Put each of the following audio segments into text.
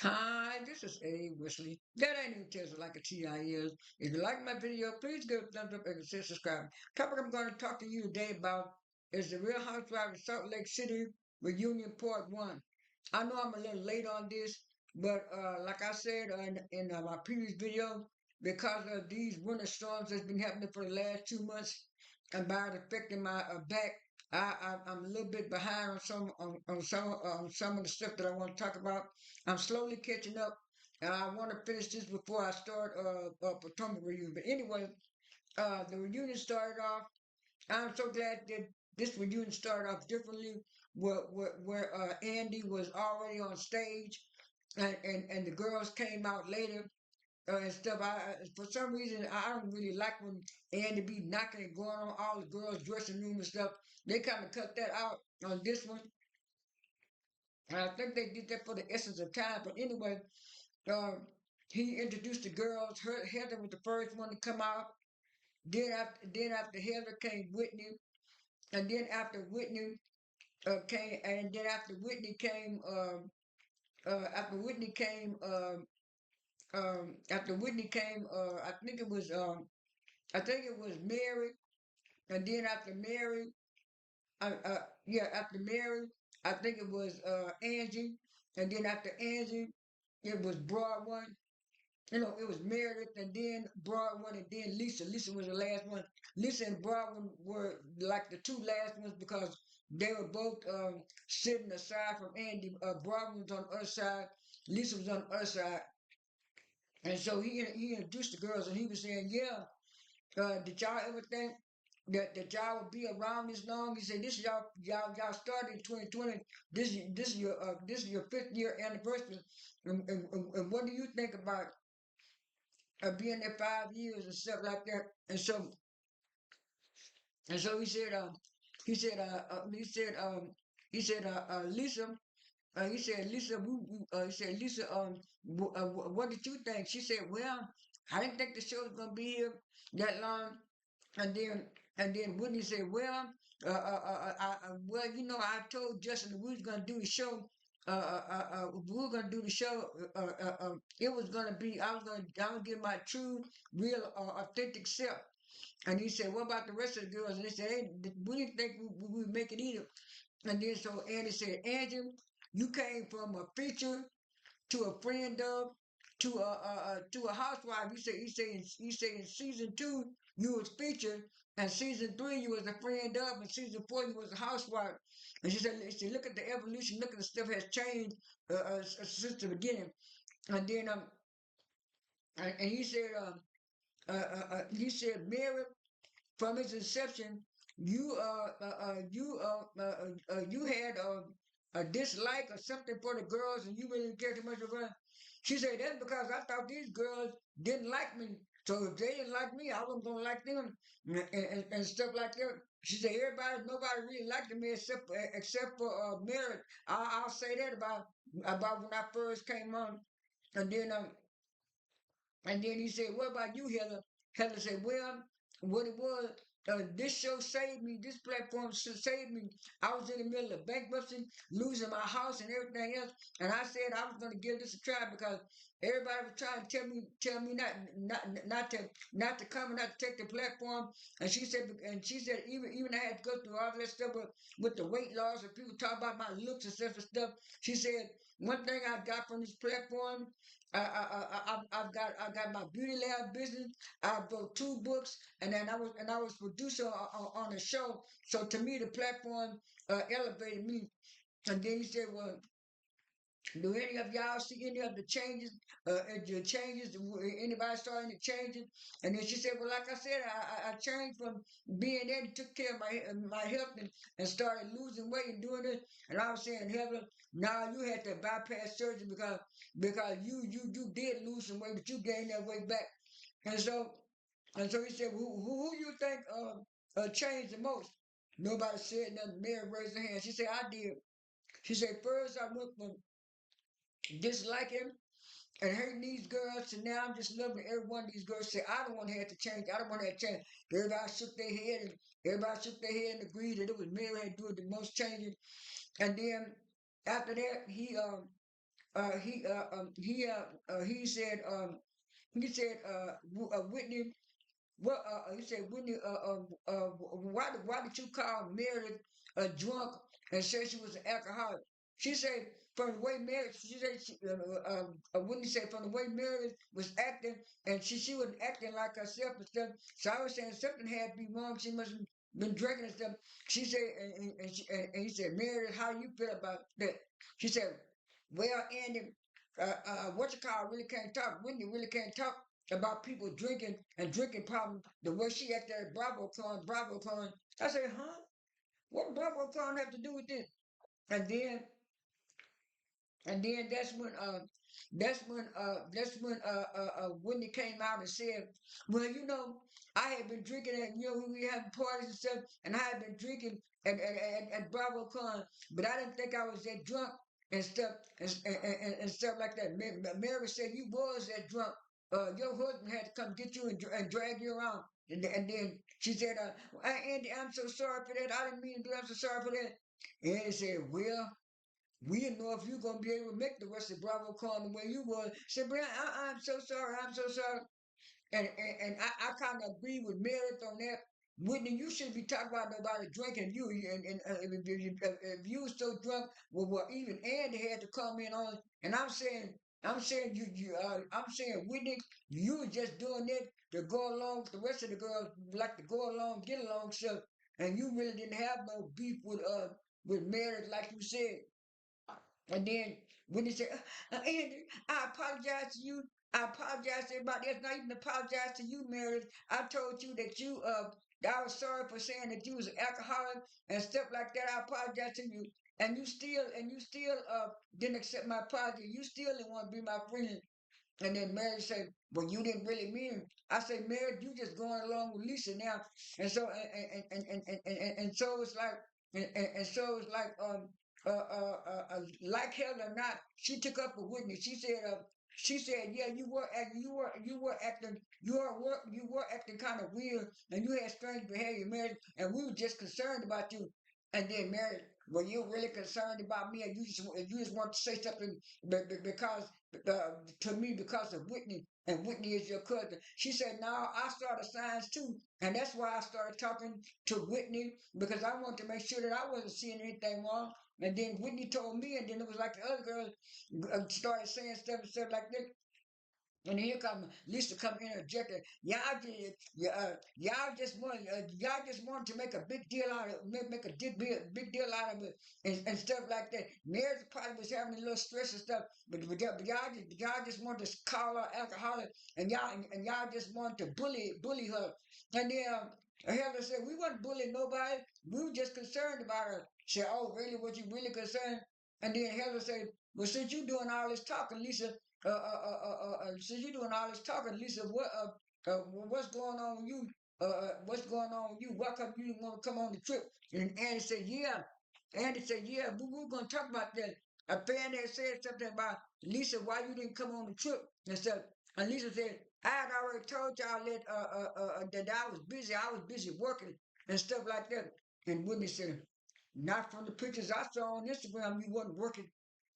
Hi, this is A. Wesley. That ain't even tells it like a TI is. If you like my video, please give it a thumbs up and consider subscribing. Topic I'm going to talk to you today about is the Real Housewives of Salt Lake City Reunion Part 1. I know I'm a little late on this, but like I said in my previous video, because of these winter storms that's been happening for the last 2 months and by it affecting my back, I'm a little bit behind on some of the stuff that I want to talk about. I'm slowly catching up, and I want to finish this before I start Potomac reunion. But anyway, the reunion started off. I'm so glad that this reunion started off differently, where Andy was already on stage, and the girls came out later and stuff. For some reason I don't really like when Andy be knocking and going on all the girls' dressing room and stuff. They kind of cut that out on this one, and I think they did that for the essence of time. But anyway, uh, he introduced the girls. Heather was the first one to come out. Then after Heather came Whitney, and then after Whitney came, and then after Whitney came, after Whitney came, after Whitney came, I think it was Mary, and then after Mary, yeah, after Mary, I think it was Angie, and then after Angie, it was Broadway. It was Meredith and then Broadway and then Lisa. Lisa was the last one. Lisa and Broadway were like the two last ones because they were both sitting aside from Andy. Broadway was on the other side. Lisa was on the other side. And so he introduced the girls and he was saying, yeah, did y'all ever think that y'all would be around this long? He said, this y'all started in 2020. This is your 5th year anniversary. And what do you think about being there 5 years and stuff like that. And so he said, he said, he said, Lisa, he said, Lisa, what did you think? She said, well, I didn't think the show was gonna be here that long. And then Whitney said, well, well, I told Justin we was gonna do the show. We were gonna do the show. It was gonna be. I was give my true, real, authentic self. And he said, what about the rest of the girls? And they said, hey, we didn't think we would make it either. And then so Andy said, Angie, you came from a feature to a friend of to a housewife. He said in season 2 you was featured, and season 3 you was a friend of, and season 4 you was a housewife. And she said, look at the evolution, look at the stuff has changed since the beginning. And then and he said, Mary, from its inception, you had a dislike or something for the girls, and you really didn't care too much about it. She said that's because I thought these girls didn't like me. So if they didn't like me, I wasn't gonna like them and stuff like that. She said nobody really liked me except for Mary. I'll say that about when I first came on, and then he said, what about you, Heather? Heather said, well, what it was, this show saved me. This platform saved me. I was in the middle of bankruptcy, losing my house and everything else. And I said I was going to give this a try because everybody was trying to tell me not to come and not to take the platform. And she said, even I had to go through all that stuff with the weight loss and people talk about my looks and stuff. She said, one thing I got from this platform, I've got my beauty lab business. I wrote 2 books, and then I was producer on a show. So to me, the platform elevated me. And then he said, "Well, do any of y'all see any of the changes? The changes? Anybody saw any changes?" And then she said, "Well, like I said, I changed from being there and took care of my health and started losing weight and doing this." And I was saying, Heather, now you had to bypass surgery because you did lose some weight, but you gained that weight back. And so he said, who you think changed the most? Nobody said nothing. Mary raised her hand. She said, I did. She said, first I went from disliking and hating these girls to now I'm just loving every one of these girls. Say, I don't want to have to change. I don't want to have to change. Everybody shook their head and agreed that it was Mary had to do the most changing. And then after that, he said Whitney. Well, he said, Whitney, why did you call Meredith a drunk and say she was an alcoholic? She said, from the way Meredith, she said, Whitney said, from the way Meredith was acting, and she was acting like herself and stuff. So I was saying something had to be wrong. She must have been drinking and stuff. She said, and he said, Meredith, how you feel about that? She said, well, Andy, what you call really can't talk. Whitney really can't talk about people drinking and drinking problems, the way she acted at Bravo Con. I said, huh? What Bravo Con have to do with this? And then and then Whitney came out and said, well, I had been drinking at, we had parties and stuff, and I had been drinking at Bravo Con, but I didn't think I was that drunk and stuff and stuff like that. Mary said you was that drunk. Your husband had to come get you and drag you around. And then she said, Andy, I'm so sorry for that. I didn't mean to do that. I'm so sorry for that. And he said, well, we didn't know if you were gonna be able to make the rest of Bravo Con the way you was. Said, but I'm so sorry, I'm so sorry. And I kind of agree with Meredith on that. Whitney, you shouldn't be talking about nobody drinking. If you was so drunk, well, even Andy had to come in on it. And I'm saying I'm saying Whitney, you was just doing it to go along with the rest of the girls, like to go along, get along stuff, and you really didn't have no beef with Meredith, like you said. And then when they say, Andy, I apologize to you. I apologize to everybody else. Not even apologize to you, Meredith. I told you that I was sorry for saying that you was an alcoholic and stuff like that. I apologize to you. And you still didn't accept my apology. You still didn't want to be my friend. And then Mary said, well, you didn't really mean it. I said, Mary, you just going along with Lisa now. And so and so it's like and so it's like hell or not, she took up with Whitney. She said, yeah, you were acting kind of weird, and you had strange behavior, Mary, and we were just concerned about you. And then Mary, well, you're really concerned about me, and you just want to say something because to me because of Whitney, and Whitney is your cousin. She said, no, I saw the signs too, and that's why I started talking to Whitney because I wanted to make sure that I wasn't seeing anything wrong. And then Whitney told me, and then it was like the other girls started saying stuff and stuff like that. And here come Lisa come interjecting. Y'all just want to make a big deal out of make a big deal out of it and stuff like that. Mary probably was having a little stress and stuff, but y'all just want to call her alcoholic and y'all just want to bully her. And then Heather said we wasn't bullying nobody. We were just concerned about her. She said, oh really? Was you really concerned? And then Heather said, well since you doing all this talking, Lisa, since you're doing all this talking, Lisa, what's going on with you? What's going on with you? Why come you didn't want to come on the trip? And Andy said, yeah. Andy said, yeah, we were going to talk about that. A fan had said something about Lisa, why you didn't come on the trip and stuff. And Lisa said, I had already told y'all that I was busy. I was busy working and stuff like that. And Whitney said, not from the pictures I saw on Instagram, you wasn't working.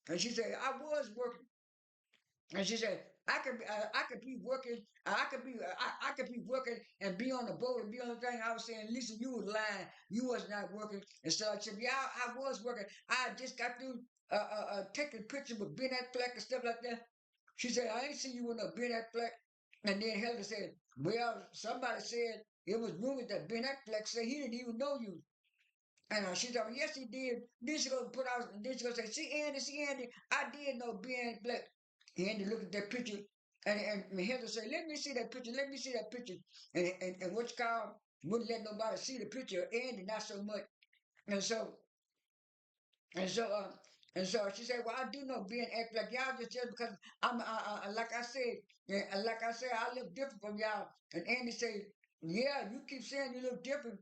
And she said, I was working. And she said, I could be working, I could be working and be on the boat and be on the thing. I was saying, Lisa, you was lying. You was not working. And so I said, yeah, I was working. I just got through taking pictures with Ben Affleck and stuff like that. She said, I ain't seen you with no Ben Affleck. And then Heather said, well, somebody said it was rumored that Ben Affleck said he didn't even know you. And she said, well, yes, he did. Then she go put out, then she go say, see, Andy, I did know Ben Black. Andy looked at that picture, and Heather said, let me see that picture, let me see that picture. And what's called, wouldn't let nobody see the picture of Andy, not so much. And so, and so, uh, and so she said, "Well, I do know being act like y'all just because like I said, like I said, I live different from y'all." And Andy said, "Yeah, you keep saying you live different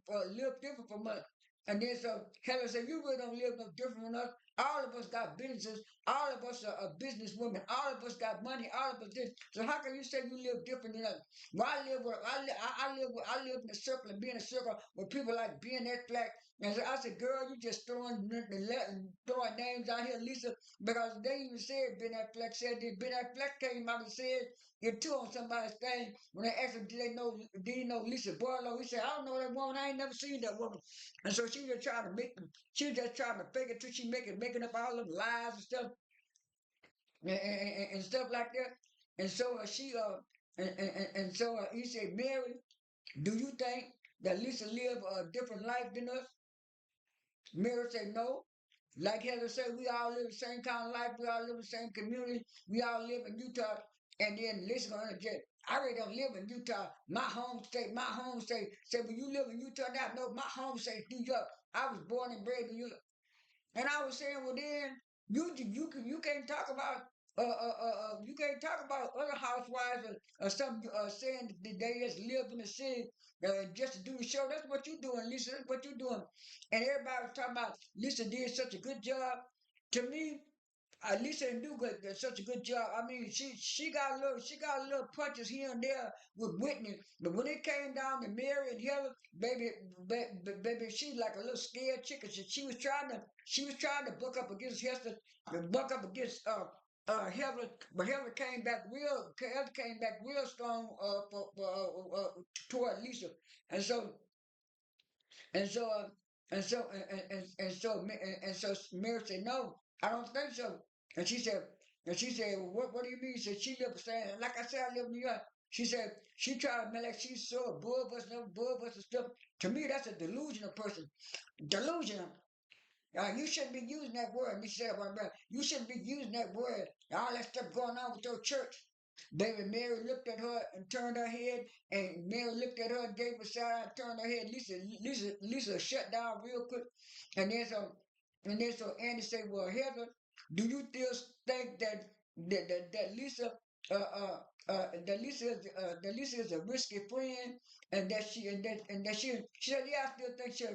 from us." And then so Helen said, "You really don't live no different from us. All of us got businesses. All of us are business women. All of us got money. All of us this. So how can you say you live different than us? Well, I live in a circle and be in a circle with people like Ben Affleck And so I said, girl, you just throwing names out here, Lisa, because they even said Ben Affleck said this. Ben Affleck came out and said it too on somebody's thing when they asked him, did he know Lisa Barlow? He said, I don't know that woman. I ain't never seen that woman. And so she was just trying to fake it till she making up all them lies and stuff and stuff like that. And so and so he said, Mary, do you think that Lisa lived a different life than us? Mary said, no. Like Heather said, we all live the same kind of life. We all live in the same community. We all live in Utah. And then Lisa gonna interject. I really don't live in Utah. My home state. Said, well, you live in Utah now? No, my home state, New York. I was born and bred in Utah. And I was saying, well, then you can't talk about you can't talk about other housewives or some saying that they just live in the city just to do the show. That's what you're doing, Lisa. That's what you're doing. And everybody was talking about Lisa did such a good job. To me, Lisa didn't do such a good job. I mean, she got a little punches here and there with Whitney, but when it came down to Mary and Helen, baby, she like a little scared chicken. She was trying to buck up against Hester, buck up against Helen, but Helen came back real strong toward Lisa, and so and so, and so Mary said, no, I don't think so. And she said, well, what do you mean? She said, she lived saying, like I said, I live in New York. She said, she tried to make like she's so above us and stuff. To me, that's a delusional person. Delusional. You shouldn't be using that word. Me said, well, bro, you shouldn't be using that word. All that stuff going on with your church. Baby Mary looked at her and turned her head, and Mary looked at her and gave a shout out and turned her head. Lisa shut down real quick. And then so Andy said, well, Heather, do you still think that Lisa that Lisa is a risky friend and she said, yeah, I still think she's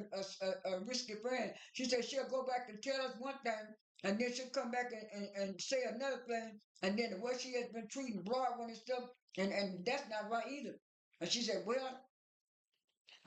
a risky friend. She said she'll go back and tell us one thing and then she'll come back and say another thing and then the way she has been treating Broadway and stuff and that's not right either. And she said, well,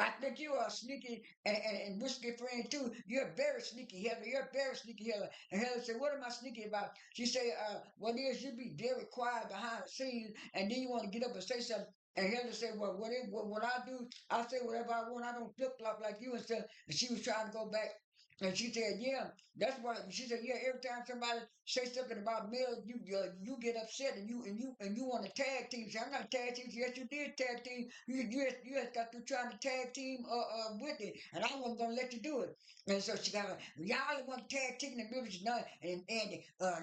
I think you are sneaky and risky friend too. You're very sneaky, Heather. You're very sneaky, Heather. And Heather said, what am I sneaky about? She said, what is you be very quiet behind the scenes and then you want to get up and say something. And Heather said, well, what I do, I say whatever I want. I don't flip flop like you and stuff. And she was trying to go back. And she said, yeah, that's why. She said, yeah, every time somebody say something about male, you get upset and you want to tag team. Say, I'm not a tag team. Yes, you did tag team. You just got through trying to tag team with it, and I wasn't gonna let you do it. And so she got, y'all want to tag team the music now, and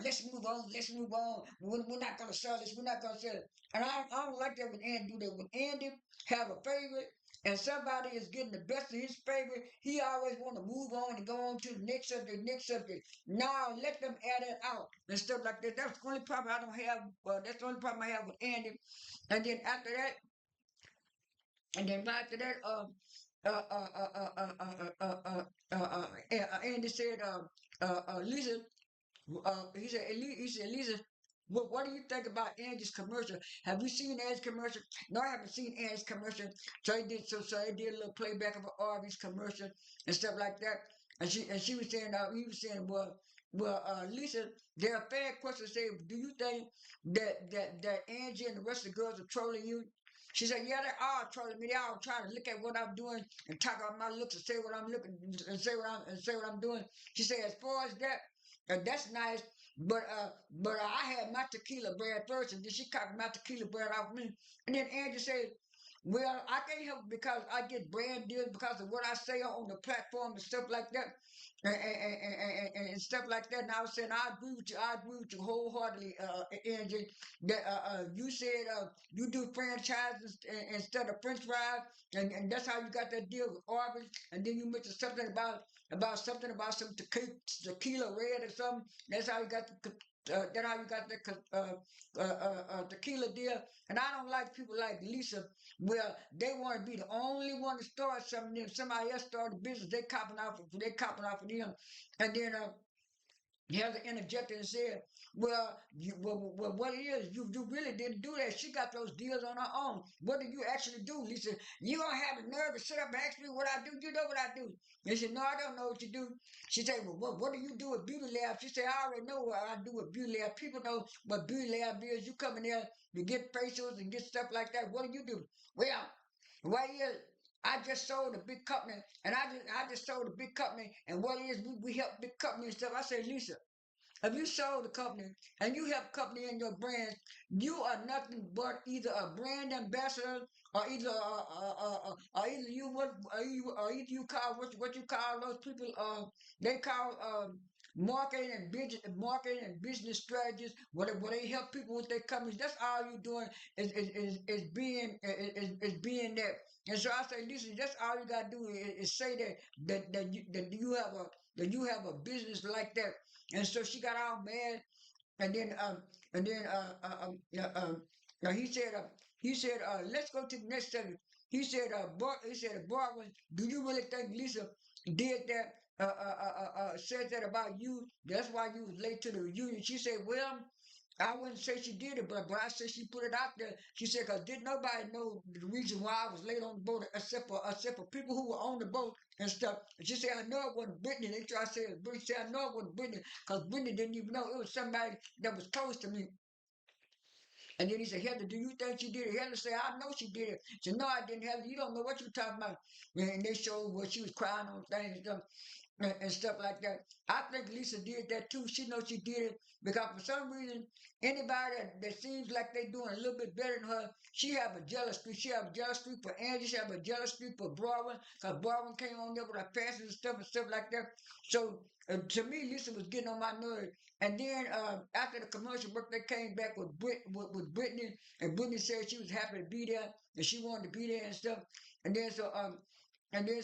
let's move on. Let's move on. We're not gonna sell this. We're not gonna sell it. And I don't like that when Andy do that. When Andy have a favorite and somebody is getting the best of his favorite, he always want to move on and go on to the next subject. Now let them add it out and stuff like that. That's the only problem I don't have. That's the only problem I have with Andy. And then after that, and then after that, Andy said, Lisa, he said, Lisa, what do you think about Angie's commercial? Have you seen Angie's commercial? No, I haven't seen Angie's commercial. So he did a little playback of Arby's commercial and stuff like that. And she was saying, he was saying, Lisa, there are fan questions say, do you think that Angie and the rest of the girls are trolling you? She said, yeah, they are trolling me. They all trying to look at what I'm doing and talk about my looks and say what I'm looking and say what I'm doing. She said, as far as that, that's nice. But I had my tequila bread first, and then she copied my tequila bread off me. And then Angie said, "Well, I can't help it because I get brand deals because of what I say on the platform and stuff like that, and stuff like that." And I was saying, I agree with you. I agree with you wholeheartedly, Angie. That you said you do franchises instead of French fries, and that's how you got that deal with Arby's. And then you mentioned something about some tequila red or something. That's how you got the tequila deal. And I don't like people like Lisa. Well, they want to be the only one to start something. If somebody else started a business, they copping off of them. And then Heather interjected and said, well, what it is, you really didn't do that. She got those deals on her own. What did you actually do, Lisa? You don't have the nerve to sit up and ask me what I do. You know what I do. They said, no, I don't know what you do. She said, well, what do you do with beauty lab? She said, I already know what I do with beauty lab. People know what beauty lab is. You come in there, you get facials and get stuff like that. What do you do? Well, right here, I just sold a big company, and I just sold a big company, and what it is, we help big companies and stuff. I said, Lisa, if you sold the company and you have company in your brand, you are nothing but either a brand ambassador or either you what or either you call what you call those people they call marketing and business strategists where they help people with their companies. That's all you're doing is being there. And so I say, listen, that's all you gotta do is say that you have a business like that. And so she got all mad, and then and then he said let's go to the next subject. He said, Barbara, do you really think Lisa did that? Said that about you. That's why you was late to the reunion. She said, well. I wouldn't say she did it, but I said she put it out there. She said, because didn't nobody know the reason why I was late on the boat except for people who were on the boat and stuff. And she said, I know it wasn't Brittany. They tried to say it was Brittany. She said, I know it wasn't Brittany because Brittany didn't even know it was somebody that was close to me. And then he said, Heather, do you think she did it? Heather said, I know she did it. She said, no, I didn't, Heather. You don't know what you're talking about. And they showed where she was crying on things and stuff and stuff like that. I think Lisa did that too. She knows she did it because for some reason, anybody that seems like they doing a little bit better than her, she have a jealous streak. She have a jealous streak for Angie. She have a jealous streak for Broadway because Broadway came on there with her passes and stuff like that. So to me, Lisa was getting on my nerves. And then after the commercial break, they came back with Brittany, and Brittany said she was happy to be there and she wanted to be there and stuff. And then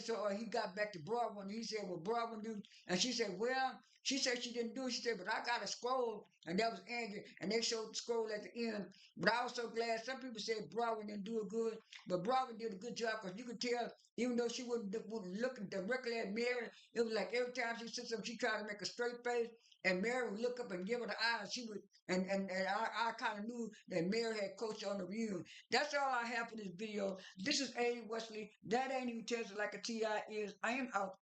so he got back to Broadway and he said, well, Broadway do. And she said, well, she said she didn't do it. She said, but I got a scroll. And that was Angie. And they showed the scroll at the end. But I was so glad. Some people said Broadway didn't do it good. But Broadway did a good job because you could tell, even though she wouldn't look directly at Mary, it was like every time she said something, she tried to make a straight face. And Mary would look up and give her the eyes. She would, and I kind of knew that Mary had coached on the reunion. That's all I have for this video. This is A. Wesley. That ain't even tells it like a TI is. I am out.